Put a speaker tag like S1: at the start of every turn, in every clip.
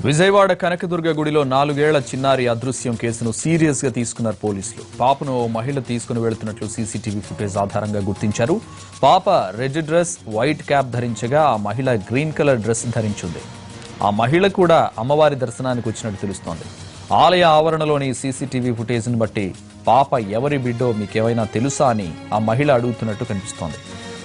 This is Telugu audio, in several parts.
S1: విజయవాడ కనకదుర్గ గుడిలో 4 ఏళ్ల చిన్నారి అదృశ్యం కేసును సీరియస్ గా తీసుకున్నారు పోలీసులు. పాపను మహిళ తీసుకుని వెళ్తున్నట్లు సీసీటీవీ ఫుటేజ్ ఆధారంగా గుర్తించారు. పాప రెడ్ డ్రెస్, వైట్ క్యాప్ ధరించగా ఆ మహిళ గ్రీన్ కలర్ డ్రెస్ ధరించింది. ఆ మహిళ కూడా అమ్మవారి దర్శనానికి వచ్చినట్టు తెలుస్తోంది. ఆలయ ఆవరణలోని సీసీటీవీ ఫుటేజ్ ని బట్టి పాప ఎవరి బిడ్డో మీకేమైనా తెలుసా అని ఆ మహిళ అడుగుతున్నట్టు కనిపిస్తోంది.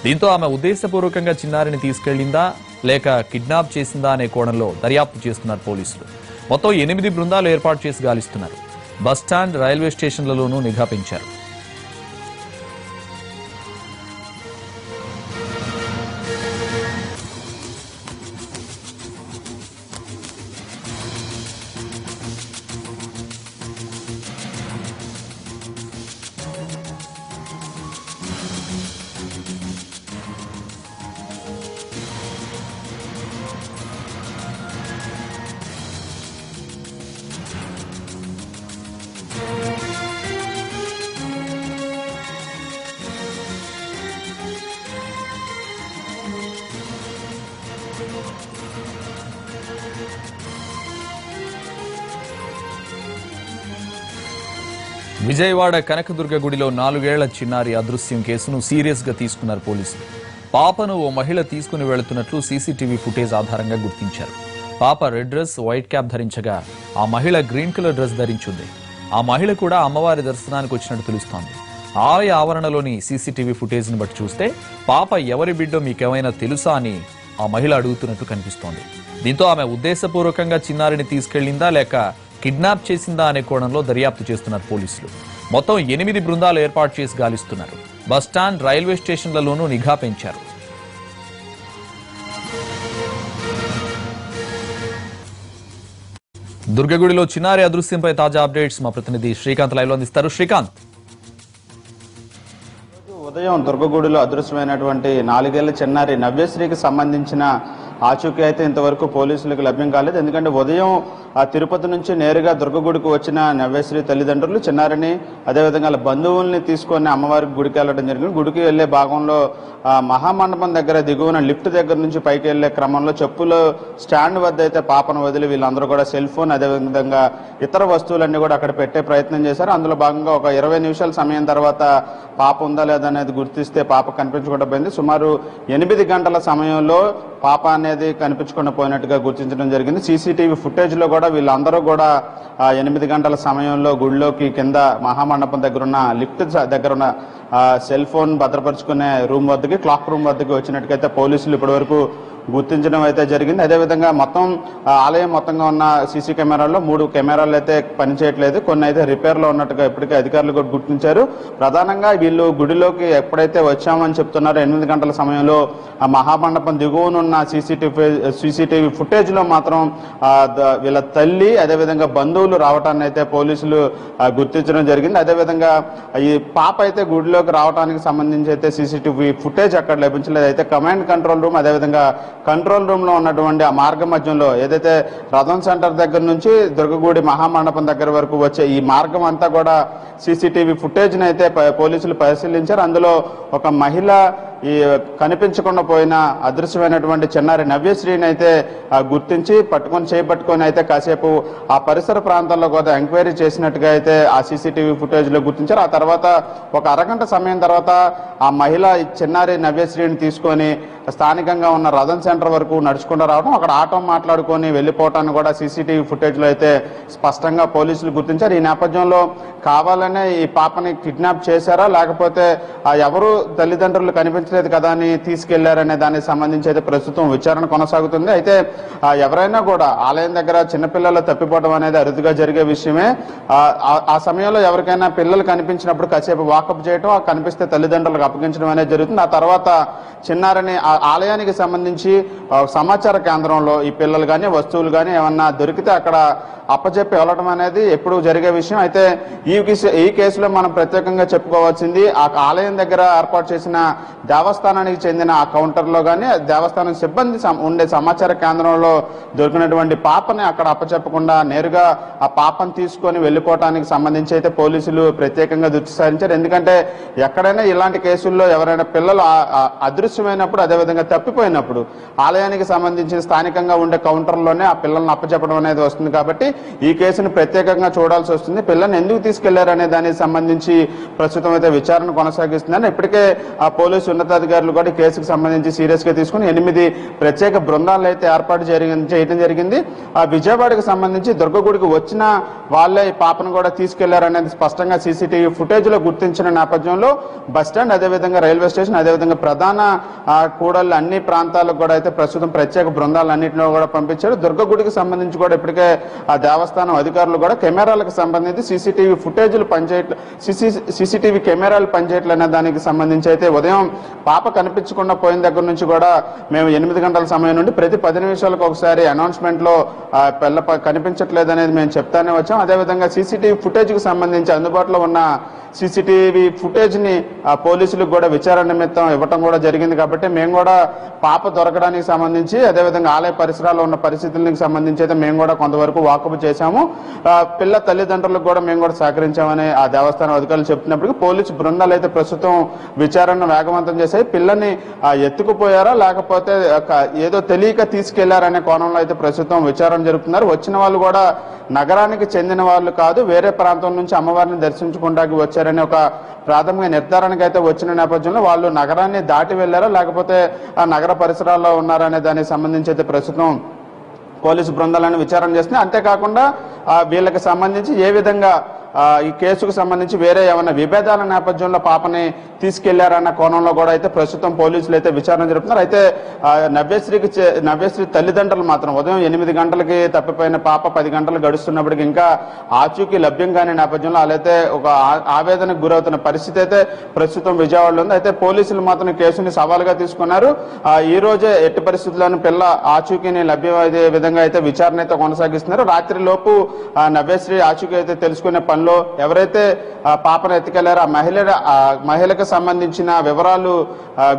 S1: దీంతో ఆమె ఉద్దేశపూర్వకంగా చిన్నారిని తీసుకెళ్లిందా లేక కిడ్నాప్ చేసిందా అనే కోణంలో దర్యాప్తు చేస్తున్నారు పోలీసులు. మొత్తం 8 బృందాలు ఏర్పాటు చేసి గాలిస్తున్నారు. బస్టాండ్, రైల్వే స్టేషన్లలోనూ నిఘా పెంచారు. విజయవాడ కనకదుర్గ గుడిలో 4 ఏళ్ల చిన్నారి అదృశ్యం కేసును సీరియస్ గా తీసుకున్నారు పోలీసులు. పాపను ఓ మహిళ తీసుకుని వెళుతున్నట్లు సీసీటీవీ ఫుటేజ్ ఆధారంగా గుర్తించారు. పాప రెడ్ డ్రెస్, వైట్ క్యాప్ ధరించగా ఆ మహిళ గ్రీన్ కలర్ డ్రెస్ ధరించింది. ఆ మహిళ కూడా అమ్మవారి దర్శనానికి వచ్చినట్టు తెలుస్తోంది. ఆలయ ఆవరణలోని సీసీటీవీ ఫుటేజ్ ని బట్టి చూస్తే పాప ఎవరి బిడ్డో మీకేమైనా తెలుసా అని ఆ మహిళ అడుగుతున్నట్టు కనిపిస్తోంది. దీంతో ఆమె ఉద్దేశపూర్వకంగా చిన్నారిని తీసుకెళ్లిందా లేక కిడ్నాప్ చేసిందా అనే కోణంలో దర్యాప్తు చేస్తున్నారు పోలీసులు. మొత్తం 8 బృందాలు ఏర్పాటు చేసి గాలిస్తున్నారు. బస్టాండ్, రైల్వే స్టేషన్లలోనూ నిఘా పెంచారు. దుర్గగుడిలో చిన్నారి అదృశ్యంపై తాజా అప్డేట్స్ మా ప్రతినిధి శ్రీకాంత్ లైవ్ లో అందిస్తారు. శ్రీకాంత్,
S2: ఉదయం దుర్గగుడిలో అదృశ్యమైనటువంటి 4 ఏళ్ల చిన్నారి నవ్యశ్రీకి సంబంధించిన ఆచూకీ అయితే ఇంతవరకు పోలీసులకు లభ్యం కాలేదు. ఎందుకంటే ఉదయం ఆ తిరుపతి నుంచి నేరుగా దుర్గగుడికి వచ్చిన నవ్యశ్రీ తల్లిదండ్రులు చిన్నారిని అదేవిధంగా బంధువుల్ని తీసుకొని అమ్మవారికి గుడికి వెళ్ళడం జరిగింది. గుడికి వెళ్లే భాగంలో మహామండపం దగ్గర దిగువన లిఫ్ట్ దగ్గర నుంచి పైకి వెళ్లే క్రమంలో చెప్పులు స్టాండ్ వద్ద అయితే పాపను వదిలి వీళ్ళందరూ కూడా సెల్ ఫోన్ అదేవిధంగా ఇతర వస్తువులన్నీ కూడా అక్కడ పెట్టే ప్రయత్నం చేశారు. అందులో భాగంగా ఒక 20 నిమిషాల సమయం తర్వాత పాప ఉందా లేదా అనేది గుర్తిస్తే పాప కనిపించకుండా పోయింది. సుమారు 8 గంటల సమయంలో పాప అనేది కనిపించకుండా పోయినట్టుగా గుర్తించడం జరిగింది. సీసీటీవీ ఫుటేజ్ లో కూడా వీళ్ళందరూ కూడా 8 గంటల సమయంలో గుడిలోకి కింద మహామండపం దగ్గర ఉన్న లిఫ్ట్ దగ్గర ఉన్న సెల్ ఫోన్ భద్రపరుచుకునే రూమ్ వద్దకి, క్లాక్ రూమ్ వద్దకి వచ్చినట్టుగైతే పోలీసులు ఇప్పటివరకు గుర్తించడం అయితే జరిగింది. అదేవిధంగా మొత్తం ఆలయం మొత్తంగా ఉన్న సీసీ కెమెరాల్లో 3 కెమెరాలు అయితే పనిచేయట్లేదు. కొన్ని అయితే రిపేర్లో ఉన్నట్టుగా ఇప్పటికే అధికారులు కూడా గుర్తించారు. ప్రధానంగా వీళ్ళు గుడిలోకి ఎప్పుడైతే వచ్చామని చెప్తున్నారో 8 గంటల సమయంలో ఆ మహామండపం దిగువనున్న సీసీటీవీ ఫుటేజ్ లో మాత్రం వీళ్ళ తల్లి అదేవిధంగా బంధువులు రావటాన్ని అయితే పోలీసులు గుర్తించడం జరిగింది. అదేవిధంగా ఈ పాప అయితే గుడిలోకి రావడానికి సంబంధించి అయితే సీసీటీవీ ఫుటేజ్ అక్కడ లభించలేదు. అయితే కమాండ్ కంట్రోల్ రూమ్ అదేవిధంగా కంట్రోల్ రూమ్ లో ఉన్నటువంటి ఆ మార్గ మధ్యంలో ఏదైతే రథం సెంటర్ దగ్గర నుంచి దుర్గగుడి మహామండపం దగ్గర వరకు వచ్చే ఈ మార్గం అంతా కూడా సీసీటీవీ ఫుటేజ్ ని అయితే పోలీసులు పరిశీలించారు. అందులో ఒక మహిళ ఈ కనిపించకుండా పోయిన అదృశ్యమైనటువంటి చిన్నారి నవ్యశ్రీని అయితే గుర్తించి చేపట్టుకొని అయితే కాసేపు ఆ పరిసర ప్రాంతాల్లో కూడా ఎంక్వైరీ చేసినట్టుగా అయితే ఆ సీసీటీవీ ఫుటేజ్ లో గుర్తించారు. ఆ తర్వాత ఒక అరగంట సమయం తర్వాత ఆ మహిళ చిన్నారి నవ్యశ్రీని తీసుకొని స్థానికంగా ఉన్న రథం సెంటర్ వరకు నడుచుకుంటూ రావడం, అక్కడ ఆటో మాట్లాడుకొని వెళ్లిపోవటాన్ని కూడా సీసీటీవీ ఫుటేజ్ లో అయితే స్పష్టంగా పోలీసులు గుర్తించారు. ఈ నేపథ్యంలో కావాలనే ఈ పాపని కిడ్నాప్ చేశారా లేకపోతే ఎవరు తల్లిదండ్రులు కనిపించలేదు కదా అని తీసుకెళ్లారనే దానికి సంబంధించి అయితే ప్రస్తుతం విచారణ కొనసాగుతుంది. అయితే ఎవరైనా కూడా ఆలయం దగ్గర చిన్నపిల్లలు తప్పిపోవడం అనేది అరుదుగా జరిగే విషయమే. ఆ సమయంలో ఎవరికైనా పిల్లలు కనిపించినప్పుడు కాసేపు వాకప్ చేయడం, కనిపిస్తే తల్లిదండ్రులకు అప్పగించడం అనేది జరుగుతుంది. ఆ తర్వాత చిన్నారని ఆలయానికి సంబంధించి సమాచార కేంద్రంలో ఈ పిల్లలు కానీ వస్తువులు కానీ ఏమన్నా దొరికితే అక్కడ అప్పచెప్పి వెళ్ళడం అనేది ఎప్పుడు జరిగే విషయం. అయితే ఈ కేసులో మనం ప్రత్యేకంగా చెప్పుకోవాల్సింది ఆ ఆలయం దగ్గర ఏర్పాటు చేసిన దేవస్థానానికి చెందిన ఆ కౌంటర్లో కానీ దేవస్థానం సిబ్బంది ఉండే సమాచార కేంద్రంలో దొరికినటువంటి పాపని అక్కడ అప్పచెప్పకుండా నేరుగా ఆ పాపను తీసుకొని వెళ్ళిపోవటానికి సంబంధించి అయితే పోలీసులు ప్రత్యేకంగా దృష్టి సారించారు. ఎందుకంటే ఎక్కడైనా ఇలాంటి కేసుల్లో ఎవరైనా పిల్లలు అదృశ్యమైనప్పుడు, అదేవిధంగా తప్పిపోయినప్పుడు ఆలయానికి సంబంధించిన స్థానికంగా ఉండే కౌంటర్లోనే ఆ పిల్లల్ని అప్పచెప్పడం అనేది వస్తుంది. కాబట్టి ఈ కేసును ప్రత్యేకంగా చూడాల్సి వస్తుంది. పిల్లల్ని ఎందుకు తీసుకెళ్లారనే దానికి సంబంధించి ప్రస్తుతం అయితే విచారణ కొనసాగిస్తుందని ఇప్పటికే ఆ పోలీసు ఉన్నతాధికారులు కూడా ఈ కేసుకు సంబంధించి సీరియస్ గా తీసుకుని 8 ప్రత్యేక బృందాలను అయితే ఏర్పాటు చేయడం జరిగింది. ఆ విజయవాడకు సంబంధించి దుర్గగుడికి వచ్చిన వాళ్ళే ఈ పాపను కూడా తీసుకెళ్లారనేది స్పష్టంగా సీసీటీవీ ఫుటేజ్ లో గుర్తించిన నేపథ్యంలో బస్టాండ్, అదేవిధంగా రైల్వే స్టేషన్, అదేవిధంగా ప్రధాన కూడళ్లు అన్ని ప్రాంతాలకు కూడా అయితే ప్రస్తుతం ప్రత్యేక బృందాలన్నింటిలో కూడా పంపించారు. దుర్గగుడికి సంబంధించి కూడా ఇప్పటికే ఆ దేవస్థానం అధికారులు కూడా కెమెరాలకు సంబంధించి సీసీటీవీ ఫుటేజ్లు సీసీటీవీ కెమెరాలు పనిచేయట్లనే దానికి సంబంధించి అయితే ఉదయం పాప కనిపించకుండా పోయిన దగ్గర నుంచి కూడా మేము 8 గంటల సమయం నుండి ప్రతి 10 నిమిషాలకు ఒకసారి అనౌన్స్మెంట్ లో పిల్ల కనిపించట్లేదు అనేది మేము చెప్తానే వచ్చాం. అదేవిధంగా సీసీటీవీ ఫుటేజ్ కు సంబంధించి అందుబాటులో ఉన్న సీసీటీవీ ఫుటేజ్ ని పోలీసులకు కూడా విచారణ నిమిత్తం ఇవ్వటం కూడా జరిగింది. కాబట్టి మేము కూడా పాప దొరకడానికి సంబంధించి, అదేవిధంగా ఆలయ పరిసరాల్లో ఉన్న పరిస్థితులకు సంబంధించి అయితే మేము కూడా కొంతవరకు వాకప్ చేశాము. పిల్ల తల్లిదండ్రులకు కూడా మేము కూడా సహకరించామని ఆ దేవస్థానం అధికారులు చెప్తున్నప్పటికీ పోలీసు బృందాలు అయితే ప్రస్తుతం విచారణను వేగవంతం చేశాయి. పిల్లని ఎత్తుకుపోయారా లేకపోతే ఏదో తెలియక తీసుకెళ్లారనే కోణంలో అయితే ప్రస్తుతం విచారణ జరుపుతున్నారు. వచ్చిన వాళ్ళు కూడా నగరానికి చెందిన వాళ్ళు కాదు, వేరే ప్రాంతం నుంచి అమ్మవారిని దర్శించుకోవడానికి వచ్చారని ఒక ప్రాథమిక నిర్ధారణకు అయితే వచ్చిన నేపథ్యంలో వాళ్ళు నగరాన్ని దాటి వెళ్లారా లేకపోతే ఆ నగర పరిసరాల్లో ఉన్నారనే దానికి సంబంధించి అయితే ప్రస్తుతం పోలీసు బృందాలను విచారణ చేస్తున్నాయి. అంతేకాకుండా వీళ్ళకి సంబంధించి ఏ విధంగా ఈ కేసుకు సంబంధించి వేరే ఏమైనా విభేదాల నేపథ్యంలో తీసుకెళ్లారన్న కోణంలో కూడా అయితే ప్రస్తుతం పోలీసులు అయితే విచారణ జరుపుతున్నారు. అయితే నవ్యశ్రీ తల్లిదండ్రులు మాత్రం ఉదయం 8 గంటలకి తప్పిపోయిన పాప 10 గంటలు గడుస్తున్నప్పటికీ ఇంకా ఆచూకీ లభ్యం కాని నేపథ్యంలో వాళ్ళైతే ఒక ఆవేదనకు గురవుతున్న పరిస్థితి అయితే ప్రస్తుతం విజయవాడలో ఉంది. అయితే పోలీసులు మాత్రం కేసుని సవాలుగా తీసుకున్నారు. ఈ రోజే ఎట్టి పరిస్థితుల్లోనూ పిల్ల ఆచూకీని లభ్యమయ్యే విధంగా అయితే విచారణ అయితే కొనసాగిస్తున్నారు. రాత్రి లోపు నవ్యశ్రీ ఆచూకీ అయితే తెలుసుకునే పనిలో ఎవరైతే పాపను ఎత్తుకెళ్లారో ఆ మహిళకు సంబంధించిన వివరాలు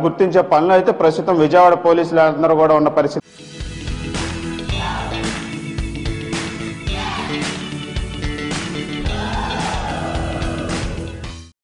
S2: గుర్తించే పనులు అయితే ప్రస్తుతం విజయవాడ పోలీసులు అందరూ కూడా ఉన్న పరిస్థితి.